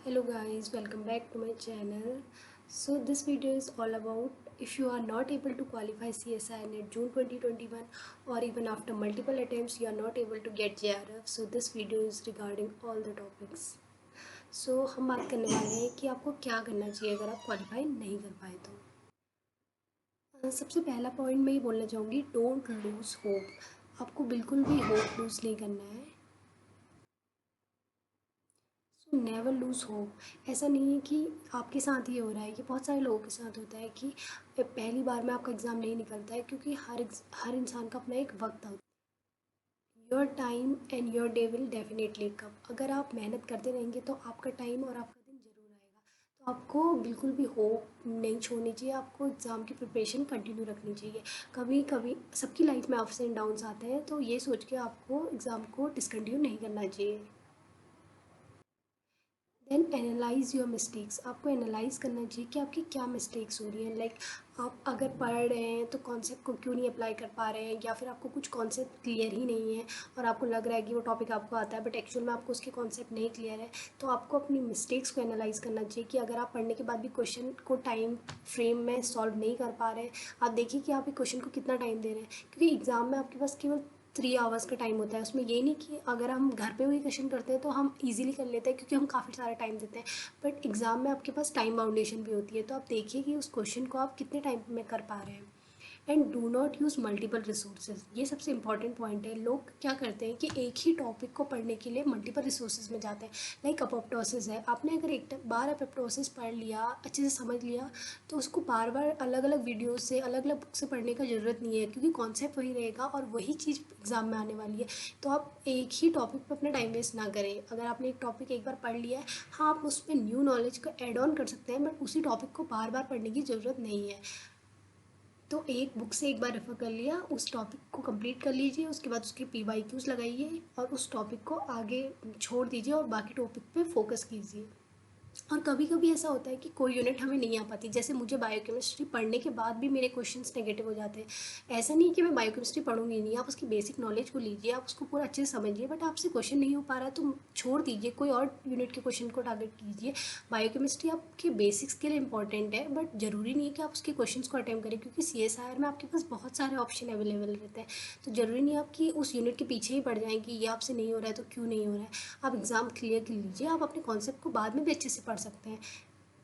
Hello guys, welcome back to my channel. So this video is all about if you are not able to qualify CSI NET June 2021 or even after multiple attempts you are not able to get JRF. So this video is regarding all the topics. So हम बात करने वाले हैं कि आपको क्या करना चाहिए अगर आप क्वालिफाई नहीं कर पाए तो। सबसे पहला पॉइंट मैं ये बोलना चाहूँगी, डोंट लूज़ होप। आपको बिल्कुल भी होप लूज़ नहीं करना है। Never lose hope. ऐसा नहीं है कि आपके साथ ही हो रहा है, ये बहुत सारे लोगों के साथ होता है कि पहली बार में आपका एग्ज़ाम नहीं निकलता है, क्योंकि हर इंसान का अपना एक वक्त होता है। Your time and your day will definitely come. अगर आप मेहनत करते रहेंगे तो आपका टाइम और आपका दिन ज़रूर आएगा। तो आपको बिल्कुल भी होप नहीं छोड़नी चाहिए, आपको एग्ज़ाम की प्रिपरेशन कंटिन्यू रखनी चाहिए। कभी कभी सबकी लाइफ में अप्स एंड डाउन्स आते हैं, तो ये सोच के आपको एग्ज़ाम को डिसकंटिन्यू नहीं करना चाहिए। Then analyse your mistakes. आपको एनालाइज़ करना चाहिए कि आपकी क्या मिस्टेक्स हो रही हैं। लाइक आप अगर पढ़ रहे हैं तो कॉन्सेप्ट को क्यों नहीं अप्लाई कर पा रहे हैं, या फिर आपको कुछ कॉन्सेप्ट क्लियर ही नहीं है और आपको लग रहा है कि वो टॉपिक आपको आता है बट एक्चुअल में आपको उसके कॉन्सेप्ट नहीं क्लियर है। तो आपको अपनी मिस्टेक्स को एनालाइज़ करना चाहिए कि अगर आप पढ़ने के बाद भी क्वेश्चन को टाइम फ्रेम में सॉल्व नहीं कर पा रहे हैं, आप देखिए कि आप एक क्वेश्चन को कितना टाइम दे रहे हैं, क्योंकि एग्ज़ाम में आपके पास केवल 3 आवर्स का टाइम होता है। उसमें ये नहीं कि अगर हम घर पे वही क्वेश्चन करते हैं तो हम इजीली कर लेते हैं, क्योंकि हम काफ़ी सारा टाइम देते हैं। बट एग्ज़ाम में आपके पास टाइम बाउंडेशन भी होती है, तो आप देखिए कि उस क्वेश्चन को आप कितने टाइम में कर पा रहे हैं। And do not use multiple resources. ये सबसे इंपॉर्टेंट पॉइंट है। लोग क्या करते हैं कि एक ही टॉपिक को पढ़ने के लिए मल्टीपल रिसोर्सेज में जाते हैं। लाइक अपोप्टोसिस है, आपने अगर एक बार अपोप्टोसिस पढ़ लिया, अच्छे से समझ लिया, तो उसको बार बार अलग अलग वीडियो से अलग अलग बुक से पढ़ने का ज़रूरत नहीं है, क्योंकि कॉन्सेप्ट वही रहेगा और वही चीज़ एग्ज़ाम में आने वाली है। तो आप एक ही टॉपिक पर अपना टाइम वेस्ट ना करें। अगर आपने एक टॉपिक एक बार पढ़ लिया है, हाँ आप उसमें न्यू नॉलेज को ऐड ऑन कर सकते हैं, बट उसी टॉपिक को बार बार पढ़ने की ज़रूरत नहीं है। तो एक बुक से एक बार रेफ़र कर लिया, उस टॉपिक को कंप्लीट कर लीजिए, उसके बाद उसके पीवाईक्यूज़ लगाइए और उस टॉपिक को आगे छोड़ दीजिए और बाकी टॉपिक पे फोकस कीजिए। और कभी कभी ऐसा होता है कि कोई यूनिट हमें नहीं आ पाती, जैसे मुझे बायोकेमिस्ट्री पढ़ने के बाद भी मेरे क्वेश्चंस नेगेटिव हो जाते हैं। ऐसा नहीं है कि मैं बायोकेमिस्ट्री पढ़ूंगी नहीं, आप उसकी बेसिक नॉलेज को लीजिए, आप उसको पूरा अच्छे से समझिए, बट आपसे क्वेश्चन नहीं हो पा रहा है तो छोड़ दीजिए, कोई और यूनिट के क्वेश्चन को टारगेट कीजिए। बायोकेमिस्ट्री आपके बेसिक्स के लिए इंपॉर्टेंट है, बट ज़रूरी नहीं है कि आप उसके क्वेश्चन को अटेम्प्ट करें, क्योंकि CSIR में आपके पास बहुत सारे ऑप्शन अवेलेबल रहते हैं। तो ज़रूरी नहीं आप कि उस यूनिट के पीछे ही पड़ जाएँ कि ये आपसे नहीं हो रहा है तो क्यों नहीं हो रहा है। आप एग्ज़ाम क्लियर कर लीजिए, आप अपने कॉन्सेप्ट को बाद में भी अच्छे से पढ़ सकते हैं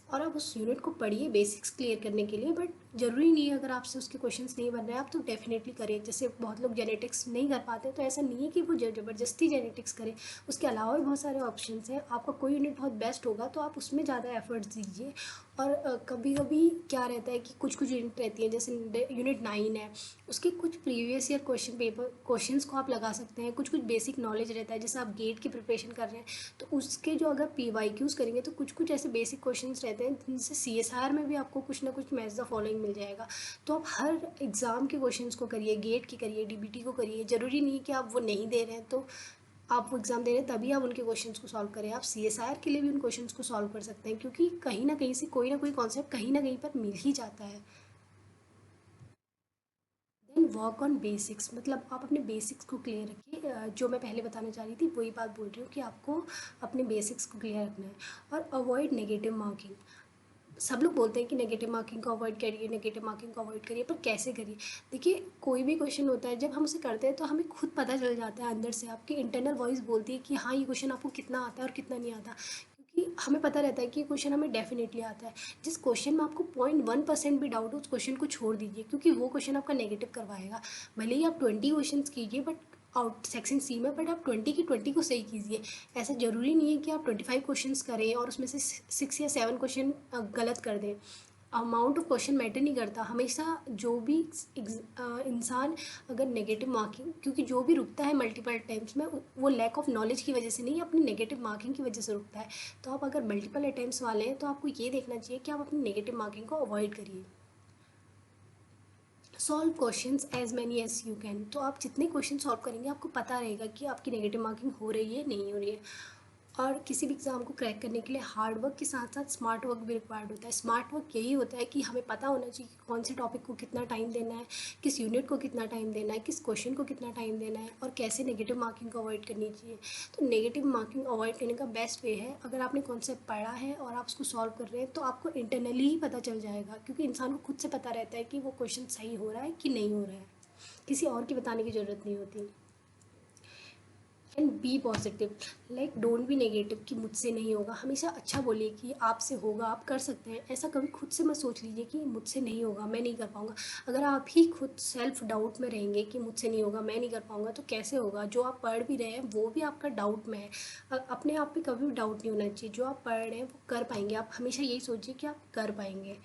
और आप उस यूनिट को पढ़िए बेसिक्स क्लियर करने के लिए। बट ज़रूरी नहीं है अगर आपसे उसके क्वेश्चंस नहीं बन रहे हैं आप तो डेफिनेटली करिए। जैसे बहुत लोग जेनेटिक्स नहीं कर पाते, तो ऐसा नहीं है कि वो ज़बरदस्ती जेनेटिक्स करें, उसके अलावा भी बहुत सारे ऑप्शंस हैं। आपका कोई यूनिट बहुत बेस्ट होगा तो आप उसमें ज़्यादा एफर्ट्स दीजिए। और कभी कभी क्या रहता है कि कुछ कुछ यूनिट रहती है, जैसे यूनिट 9 है, उसके कुछ प्रीवियस ईयर क्वेश्चंस को आप लगा सकते हैं। कुछ कुछ बेसिक नॉलेज रहता है, जैसे आप गेट की प्रिपरेशन कर रहे हैं तो उसके जो अगर PYQs करेंगे तो कुछ कुछ ऐसे बेसिक क्वेश्चंस रहते हैं जिनसे CSIR में भी आपको कुछ ना कुछ मैच द फॉलोइंग मिल जाएगा। तो आप हर एग्ज़ाम के क्वेश्चंस को करिए, गेट की करिए, DBT को करिए। ज़रूरी नहीं है कि आप वो नहीं दे रहे हैं तो आप वो एग्ज़ाम दे रहे हैं तभी आप उनके क्वेश्चंस को सॉल्व करें। आप CSIR के लिए भी उन क्वेश्चंस को सॉल्व कर सकते हैं, क्योंकि कहीं ना कहीं से कोई ना कोई कॉन्सेप्ट कहीं ना कहीं पर मिल ही जाता है। देन वर्क ऑन बेसिक्स, मतलब आप अपने बेसिक्स को क्लियर रखिए। जो मैं पहले बताना चाह रही थी वही बात बोल रही हूँ कि आपको अपने बेसिक्स को क्लियर रखना है। और अवॉइड नेगेटिव मार्किंग। सब लोग बोलते हैं कि नेगेटिव मार्किंग को अवॉइड करिए, नेगेटिव मार्किंग को अवॉइड करिए, पर कैसे करिए? देखिए, कोई भी क्वेश्चन होता है, जब हम उसे करते हैं तो हमें खुद पता चल जाता है, अंदर से आपकी इंटरनल वॉइस बोलती है कि हाँ ये क्वेश्चन आपको कितना आता है और कितना नहीं आता। क्योंकि हमें पता रहता है कि ये क्वेश्चन हमें डेफिनेटली आता है। जिस क्वेश्चन में आपको 0.1% भी डाउट हो उस क्वेश्चन को छोड़ दीजिए, क्योंकि वो क्वेश्चन आपका नेगेटिव करवाएगा। भले ही आप 20 क्वेश्चन कीजिए बट आउट सेक्शन सी में, बट आप 20 की 20 को सही कीजिए। ऐसा ज़रूरी नहीं है कि आप 25 क्वेश्चंस करें और उसमें से 6 या 7 क्वेश्चन गलत कर दें। अमाउंट ऑफ क्वेश्चन मैटर नहीं करता हमेशा। जो भी इंसान अगर नेगेटिव मार्किंग, क्योंकि जो भी रुकता है मल्टीपल अटैम्प्ट्स में वो लैक ऑफ नॉलेज की वजह से नहीं, अपनी नेगेटिव मार्किंग की वजह से रुकता है। तो आप अगर मल्टीपल अटैम्प्ट्स वाले हैं तो आपको ये देखना चाहिए कि आप अपनी नेगेटिव मार्किंग को अवॉइड करिए। Solve questions as many as you can. तो आप जितने क्वेश्चन सॉल्व करेंगे आपको पता रहेगा कि आपकी नेगेटिव मार्किंग हो रही है नहीं हो रही है। और किसी भी एग्ज़ाम को क्रैक करने के लिए हार्ड वर्क के साथ साथ स्मार्ट वर्क भी रिक्वायर्ड होता है। स्मार्ट वर्क यही होता है कि हमें पता होना चाहिए कि कौन से टॉपिक को कितना टाइम देना है, किस यूनिट को कितना टाइम देना है, किस क्वेश्चन को कितना टाइम देना है और कैसे नेगेटिव मार्किंग को अवॉइड करनी चाहिए। तो नेगेटिव मार्किंग अवॉइड करने का बेस्ट वे है, अगर आपने कॉन्सेप्ट पढ़ा है और आप उसको सॉल्व कर रहे हैं तो आपको इंटरनली ही पता चल जाएगा, क्योंकि इंसान को खुद से पता रहता है कि वो क्वेश्चन सही हो रहा है कि नहीं हो रहा है, किसी और की बताने की ज़रूरत नहीं होती। And be positive, like don't be negative कि मुझसे नहीं होगा। हमेशा अच्छा बोलिए कि आपसे होगा, आप कर सकते हैं। ऐसा कभी खुद से मत सोच लीजिए कि मुझसे नहीं होगा, मैं नहीं कर पाऊँगा। अगर आप ही खुद सेल्फ डाउट में रहेंगे कि मुझसे नहीं होगा, मैं नहीं कर पाऊँगा, तो कैसे होगा। जो आप पढ़ भी रहे हैं वो भी आपका डाउट में है। अपने आप पे कभी भी डाउट नहीं होना चाहिए। जो आप पढ़ रहे हैं वो कर पाएंगे। आप हमेशा यही सोचिए कि आप कर पाएंगे।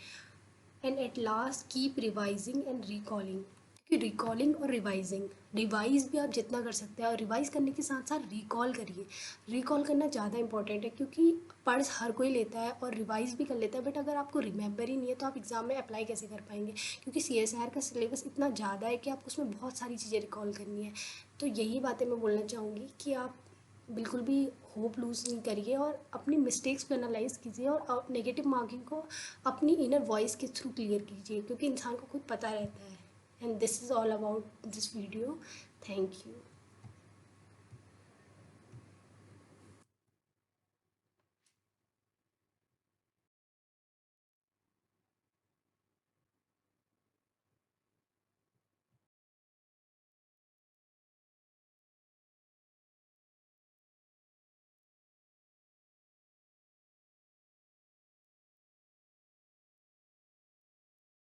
And at last keep revising and recalling, क्योंकि रिकॉलिंग और रिवाइजिंग, रिवाइज भी आप जितना कर सकते हैं और रिवाइज करने के साथ साथ रिकॉल करिए। रिकॉल करना ज़्यादा इंपॉर्टेंट है, क्योंकि पढ़ हर कोई लेता है और रिवाइज भी कर लेता है, बट अगर आपको रिमेंबर ही नहीं है तो आप एग्ज़ाम में अप्लाई कैसे कर पाएंगे। क्योंकि CSIR का सिलेबस इतना ज़्यादा है कि आपको उसमें बहुत सारी चीज़ें रिकॉल करनी है। तो यही बातें मैं बोलना चाहूँगी कि आप बिल्कुल भी होप लूज़ नहीं करिए और अपनी मिस्टेक्स को एनालाइज कीजिए और नेगेटिव मार्किंग को अपनी इनर वॉइस के थ्रू क्लियर कीजिए, क्योंकि इंसान को खुद पता रहता है। And this is all about this video. Thank you.